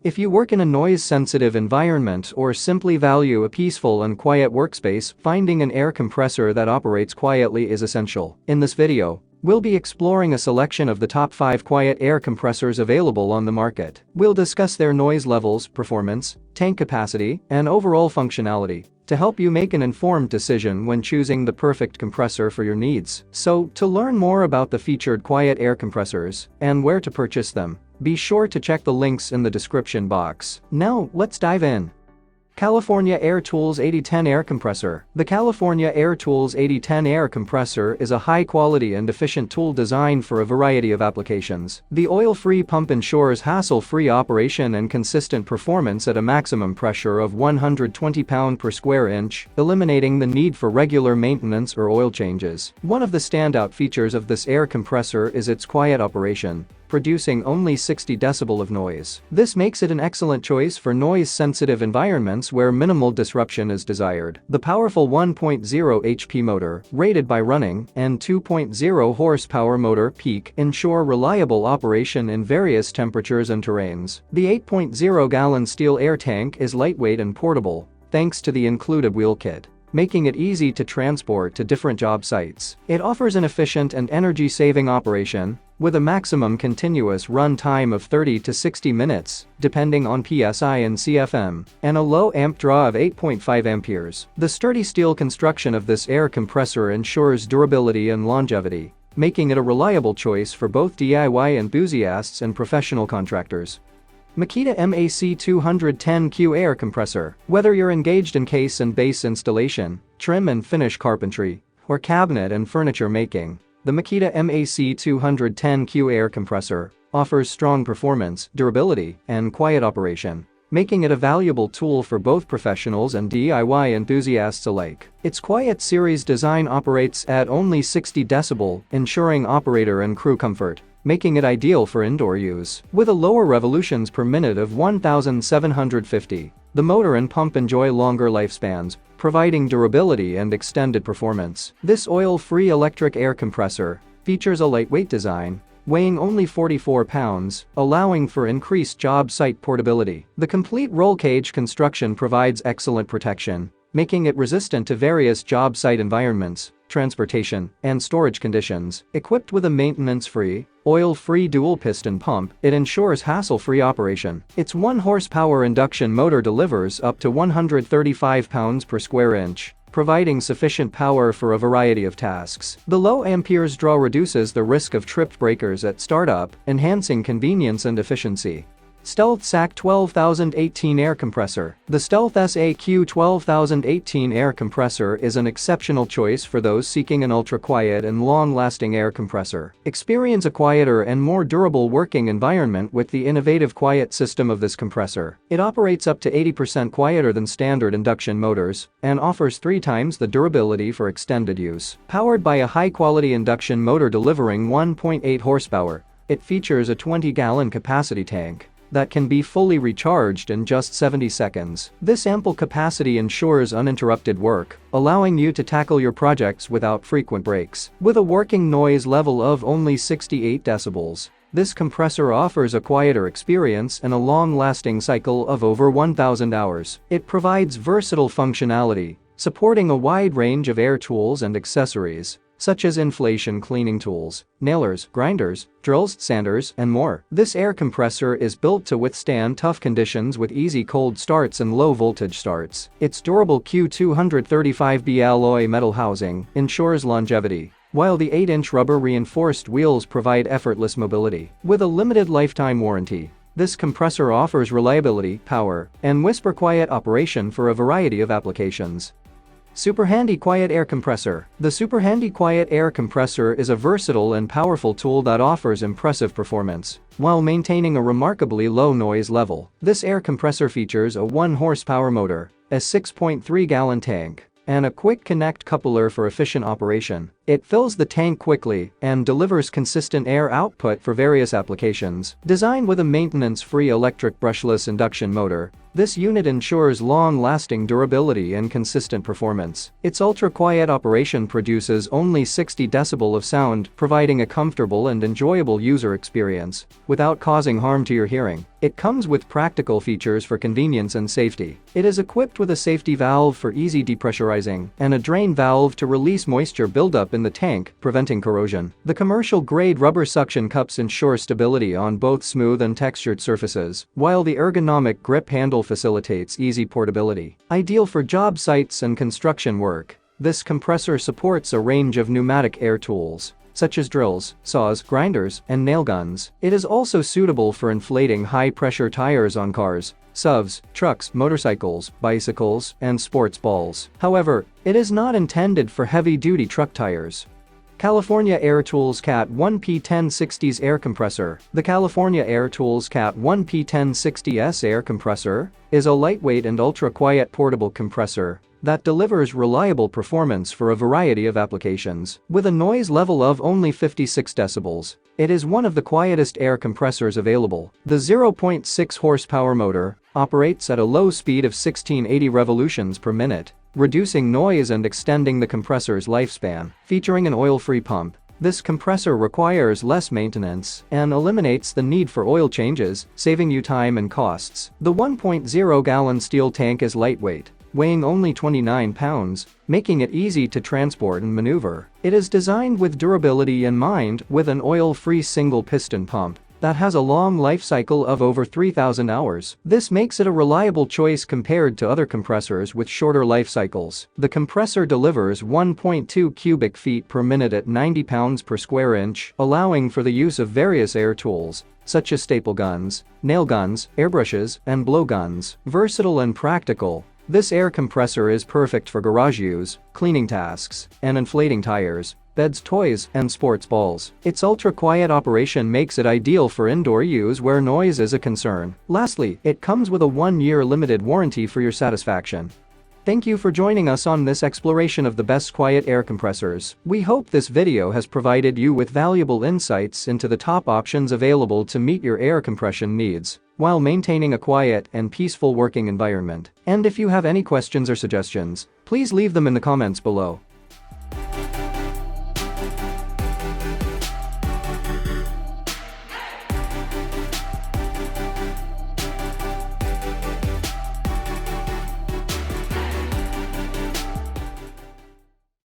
If you work in a noise-sensitive environment or simply value a peaceful and quiet workspace, finding an air compressor that operates quietly is essential. In this video, we'll be exploring a selection of the top 5 quiet air compressors available on the market. We'll discuss their noise levels, performance, tank capacity, and overall functionality to help you make an informed decision when choosing the perfect compressor for your needs. So, to learn more about the featured quiet air compressors and where to purchase them, be sure to check the links in the description box. Now, let's dive in. California Air Tools 8010 Air Compressor. The California Air Tools 8010 Air Compressor is a high-quality and efficient tool designed for a variety of applications. The oil-free pump ensures hassle-free operation and consistent performance at a maximum pressure of 120 pounds per square inch, eliminating the need for regular maintenance or oil changes. One of the standout features of this air compressor is its quiet operation, producing only 60 decibel of noise. This makes it an excellent choice for noise-sensitive environments where minimal disruption is desired. The powerful 1.0 HP motor, rated by running, and 2.0 horsepower motor peak ensure reliable operation in various temperatures and terrains. The 8.0-gallon steel air tank is lightweight and portable, thanks to the included wheel kit, making it easy to transport to different job sites. It offers an efficient and energy-saving operation, with a maximum continuous run time of 30 to 60 minutes, depending on PSI and CFM, and a low amp draw of 8.5 amperes. The sturdy steel construction of this air compressor ensures durability and longevity, making it a reliable choice for both DIY enthusiasts and professional contractors. MAKITA MAC210Q Air Compressor. Whether you're engaged in case and base installation, trim and finish carpentry, or cabinet and furniture making, the MAKITA MAC210Q Air Compressor offers strong performance, durability, and quiet operation, making it a valuable tool for both professionals and DIY enthusiasts alike. Its Quiet Series design operates at only 60 decibel, ensuring operator and crew comfort, making it ideal for indoor use. With a lower revolutions per minute of 1,750, the motor and pump enjoy longer lifespans, providing durability and extended performance. This oil-free electric air compressor features a lightweight design, weighing only 44 pounds, allowing for increased job site portability. The complete roll cage construction provides excellent protection, making it resistant to various job site environments, transportation, and storage conditions. Equipped with a maintenance-free, oil-free dual-piston pump, it ensures hassle-free operation. Its 1-horsepower induction motor delivers up to 135 pounds per square inch, providing sufficient power for a variety of tasks. The low amperes draw reduces the risk of tripped breakers at startup, enhancing convenience and efficiency. Stealth SAC 12018 Air Compressor. The Stealth SAQ 12018 Air Compressor is an exceptional choice for those seeking an ultra-quiet and long-lasting air compressor. Experience a quieter and more durable working environment with the innovative quiet system of this compressor. It operates up to 80% quieter than standard induction motors and offers 3 times the durability for extended use. Powered by a high-quality induction motor delivering 1.8 horsepower, it features a 20-gallon capacity tank that can be fully recharged in just 70 seconds. This ample capacity ensures uninterrupted work, allowing you to tackle your projects without frequent breaks. With a working noise level of only 68 decibels, this compressor offers a quieter experience and a long-lasting cycle of over 1,000 hours. It provides versatile functionality, supporting a wide range of air tools and accessories, such as inflation cleaning tools, nailers, grinders, drills, sanders, and more. This air compressor is built to withstand tough conditions with easy cold starts and low voltage starts. Its durable Q235B alloy metal housing ensures longevity, while the 8-inch rubber reinforced wheels provide effortless mobility. With a limited lifetime warranty, this compressor offers reliability, power, and whisper quiet operation for a variety of applications. SUPERHANDY Quiet Air Compressor. The SUPERHANDY Quiet Air Compressor is a versatile and powerful tool that offers impressive performance while maintaining a remarkably low noise level. This air compressor features a 1-horsepower motor, a 6.3-gallon tank, and a quick connect coupler for efficient operation. It fills the tank quickly and delivers consistent air output for various applications. Designed with a maintenance-free electric brushless induction motor, This unit ensures long-lasting durability and consistent performance. Its ultra-quiet operation produces only 60 decibel of sound, providing a comfortable and enjoyable user experience without causing harm to your hearing. It comes with practical features for convenience and safety. It is equipped with a safety valve for easy depressurizing and a drain valve to release moisture buildup in the tank, preventing corrosion. The commercial-grade rubber suction cups ensure stability on both smooth and textured surfaces, while the ergonomic grip handle facilitates easy portability. Ideal for job sites and construction work, this compressor supports a range of pneumatic air tools, such as drills, saws, grinders, and nail guns. It is also suitable for inflating high-pressure tires on cars, SUVs, trucks, motorcycles, bicycles, and sports balls. However, it is not intended for heavy-duty truck tires. California Air Tools CAT 1P1060's Air Compressor. The California Air Tools CAT 1P1060's Air Compressor is a lightweight and ultra-quiet portable compressor that delivers reliable performance for a variety of applications. With a noise level of only 56 decibels, it is one of the quietest air compressors available. The 0.6 horsepower motor operates at a low speed of 1680 revolutions per minute, reducing noise and extending the compressor's lifespan. Featuring an oil-free pump, this compressor requires less maintenance and eliminates the need for oil changes, saving you time and costs. The 1.0-gallon steel tank is lightweight, weighing only 29 pounds, making it easy to transport and maneuver. It is designed with durability in mind, with an oil-free single-piston pump that has a long life cycle of over 3,000 hours. This makes it a reliable choice compared to other compressors with shorter life cycles. The compressor delivers 1.2 cubic feet per minute at 90 pounds per square inch, allowing for the use of various air tools, such as staple guns, nail guns, airbrushes, and blowguns. Versatile and practical, this air compressor is perfect for garage use, cleaning tasks, and inflating tires, beds, toys, and sports balls. Its ultra-quiet operation makes it ideal for indoor use where noise is a concern. Lastly, it comes with a 1-year limited warranty for your satisfaction. Thank you for joining us on this exploration of the best quiet air compressors. We hope this video has provided you with valuable insights into the top options available to meet your air compression needs, while maintaining a quiet and peaceful working environment. And if you have any questions or suggestions, please leave them in the comments below.